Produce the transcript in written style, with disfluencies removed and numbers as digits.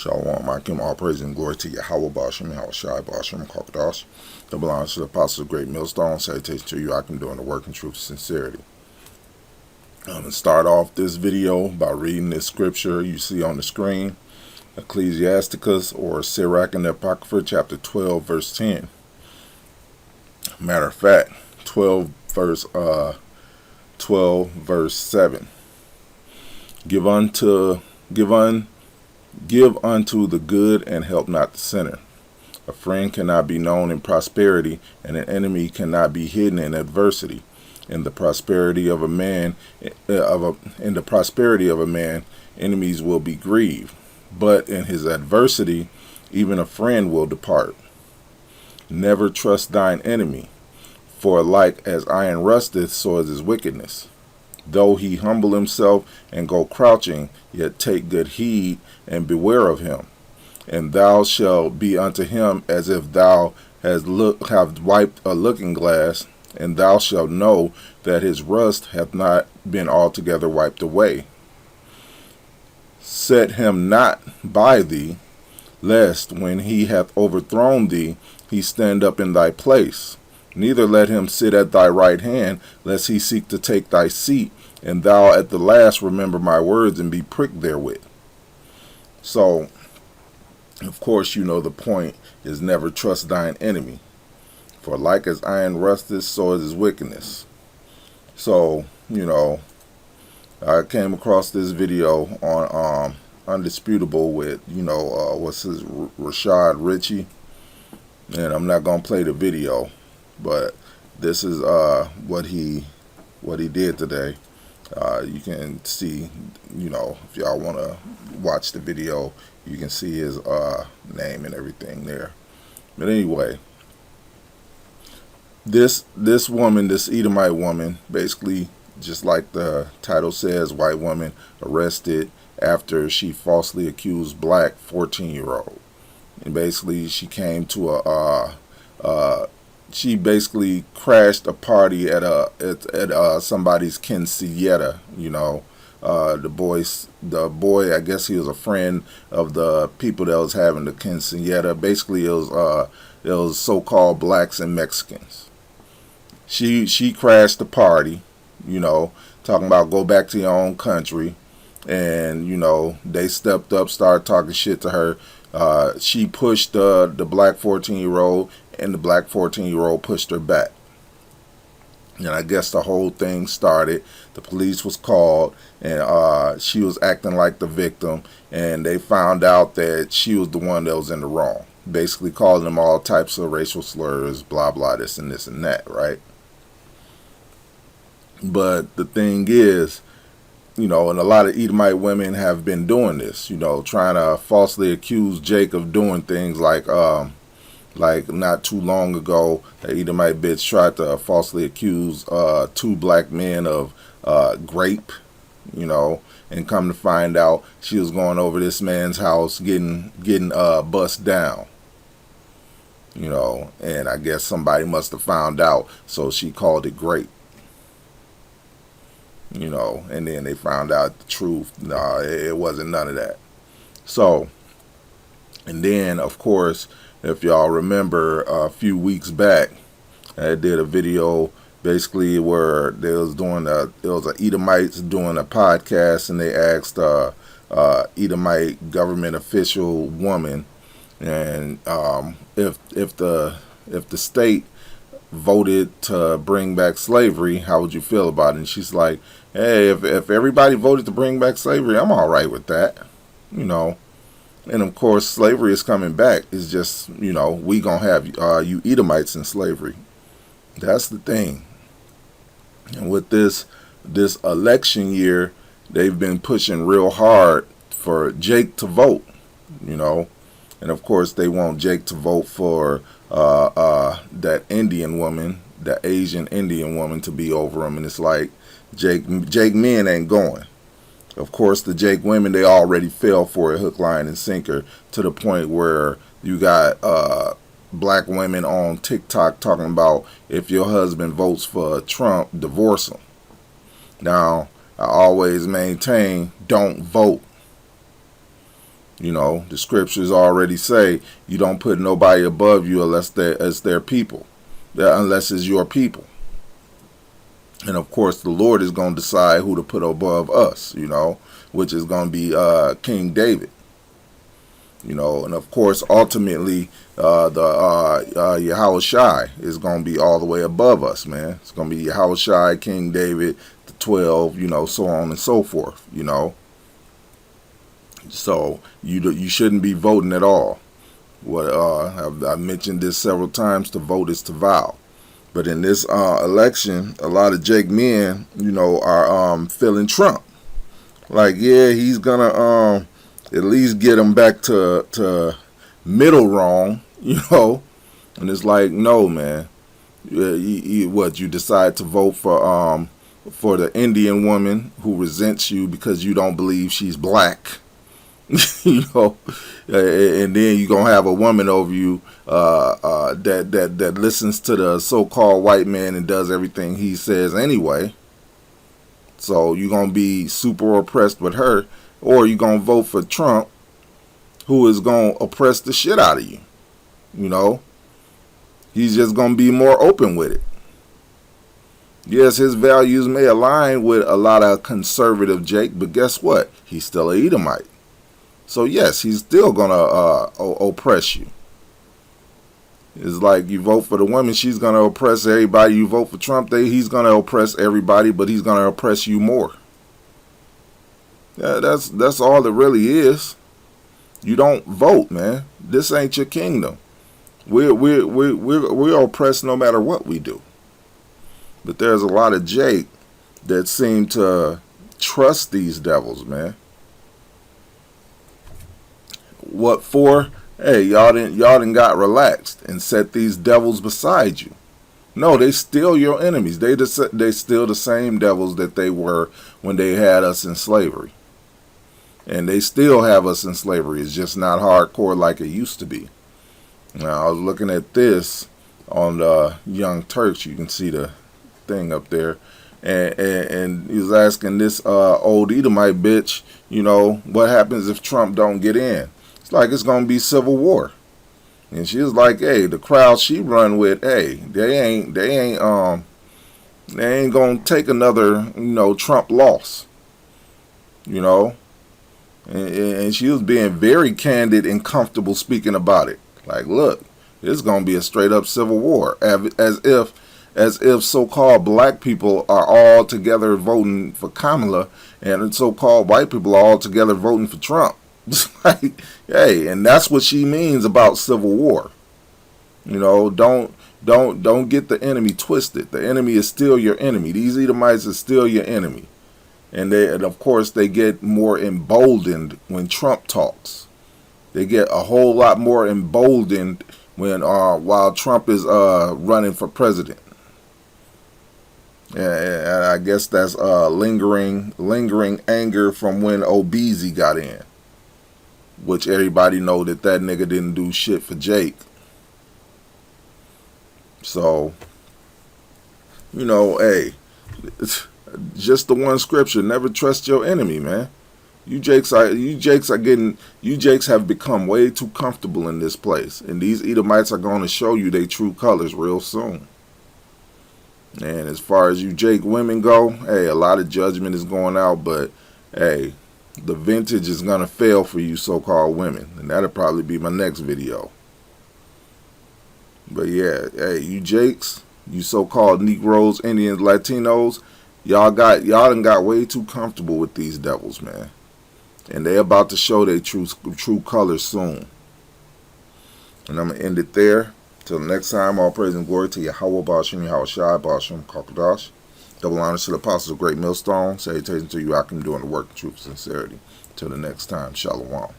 Shalom, Akim, all praise and glory to Yahweh Bashim, Yahweh Shai Bashim, Kakadash. That belongs to the apostles of Great Millstone. Salutation to you, Akim, doing the work in truth and sincerity. I'm going to start off this video by reading this scripture you see on the screen. Ecclesiasticus, or Sirach in the Apocrypha, chapter 12, verse 10. Matter of fact, 12 verse 7. Give unto the good and help not the sinner. A friend cannot be known in prosperity, and an enemy cannot be hidden in adversity. In the prosperity of a man, enemies will be grieved, but in his adversity, even a friend will depart. Never trust thine enemy, for like as iron rusteth, so is his wickedness. Though he humble himself and go crouching, yet take good heed and beware of him. And thou shalt be unto him as if thou hast wiped a looking glass, and thou shalt know that his rust hath not been altogether wiped away. Set him not by thee, lest when he hath overthrown thee, he stand up in thy place. Neither let him sit at thy right hand, lest he seek to take thy seat, and thou at the last remember my words and be pricked therewith. So, of course, you know the point is never trust thine enemy. For like as iron rusteth, so is his wickedness. So, you know, I came across this video on Undisputable with, what's his, Rashad Ritchie. And I'm not going to play the video, but this is what he did today. You can see, if y'all want to watch the video, you can see his name and everything there. But anyway, this woman, this Edomite woman, basically, just like the title says, white woman arrested after she falsely accused black 14-year-old. And basically, she came to she basically crashed a party at somebody's quinceañera. The boy, I guess he was a friend of the people that was having the quinceañera. Basically, it was so-called blacks and Mexicans. She crashed the party, talking about go back to your own country, and they stepped up, started talking shit to her. She pushed the black 14-year-old, and the black 14-year-old pushed her back. And I guess the whole thing started. The police was called, and she was acting like the victim, and they found out that she was the one that was in the wrong. Basically calling them all types of racial slurs, blah, blah, this and that, right? But the thing is, and a lot of Edomite women have been doing this, trying to falsely accuse Jake of doing things like not too long ago, the Edomite bitch tried to falsely accuse two black men of grape, and come to find out she was going over this man's house getting bust down, and I guess somebody must have found out, so she called it grape. And then they found out the truth. No, it wasn't none of that. So, and then, of course, if y'all remember a few weeks back, I did a video basically where it was an Edomites doing a podcast, and they asked Edomite government official woman, and if the state voted to bring back slavery, how would you feel about it? And she's like, hey, if everybody voted to bring back slavery, I'm all right with that, And of course, slavery is coming back. It's just, we gonna have you Edomites in slavery. That's the thing. And with this election year, they've been pushing real hard for Jake to vote, And of course, they want Jake to vote for that Indian woman, the Asian Indian woman, to be over him. And it's like, Jake men ain't going. Of course, the Jake women, they already fell for it, hook, line, and sinker, to the point where you got black women on TikTok talking about if your husband votes for Trump, divorce him. Now, I always maintain, don't vote. You know, the scriptures already say you don't put nobody above you unless it's their people, unless it's your people. And of course, the Lord is going to decide who to put above us, you know, which is going to be King David. You know, and of course, ultimately, Yahweh Shai is going to be all the way above us, man. It's going to be Yahweh Shai, King David, the 12, you know, so on and so forth, you know. So you shouldn't be voting at all. What I've mentioned this several times. To vote is to vow. But in this election, a lot of Jake men, you know, are feeling Trump. Like, yeah, he's gonna at least get him back to middle wrong, you know. And it's like, no, man. You decide to vote for the Indian woman who resents you because you don't believe she's black. You know, and then you're gonna have a woman over you that listens to the so-called white man and does everything he says anyway. So you're gonna be super oppressed with her, or you're gonna vote for Trump, who is gonna oppress the shit out of you. You know, he's just gonna be more open with it. Yes, his values may align with a lot of conservative Jake, but guess what? He's still an Edomite. So yes, he's still gonna oppress you. It's like you vote for the woman, she's gonna oppress everybody. You vote for Trump, he's gonna oppress everybody, but he's gonna oppress you more. Yeah, that's all it really is. You don't vote, man. This ain't your kingdom. We're oppressed no matter what we do. But there's a lot of Jake that seem to trust these devils, man. What for? Hey, y'all didn't got relaxed and set these devils beside you. No, they still your enemies. They still the same devils that they were when they had us in slavery. And they still have us in slavery. It's just not hardcore like it used to be. Now, I was looking at this on the Young Turks. You can see the thing up there. And he was asking this old Edomite bitch, you know, what happens if Trump don't get in? It's like it's gonna be civil war. And she was like, hey, the crowd she run with, hey, they ain't gonna take another, you know, Trump loss. You know? And she was being very candid and comfortable speaking about it. Like, look, it's gonna be a straight up civil war. As if so-called black people are all together voting for Kamala and so-called white people are all together voting for Trump. Like, hey, and that's what she means about civil war. You know, don't get the enemy twisted. The enemy is still your enemy. These Edomites are still your enemy. And of course they get more emboldened when Trump talks. They get a whole lot more emboldened when while Trump is running for president. And I guess that's lingering anger from when Obeezy got in. Which everybody know that nigga didn't do shit for Jake. So, you know, hey, it's just the one scripture. Never trust your enemy, man. You Jakes have become way too comfortable in this place. And these Edomites are going to show you their true colors real soon. And as far as you Jake women go, hey, a lot of judgment is going out, but hey, the vintage is going to fail for you so-called women. And that'll probably be my next video. But yeah, hey, you Jakes, you so-called Negroes, Indians, Latinos, y'all done got way too comfortable with these devils, man. And they about to show their true colors soon. And I'm going to end it there. Till next time, all praise and glory to Yahweh, Ba'ashem, Yahweh Shai, Ba'ashem, Kakadash. Double honors to the apostles of Great Millstone. Salutations to you, Akim, doing the work of truth and sincerity. Till the next time, Shalom.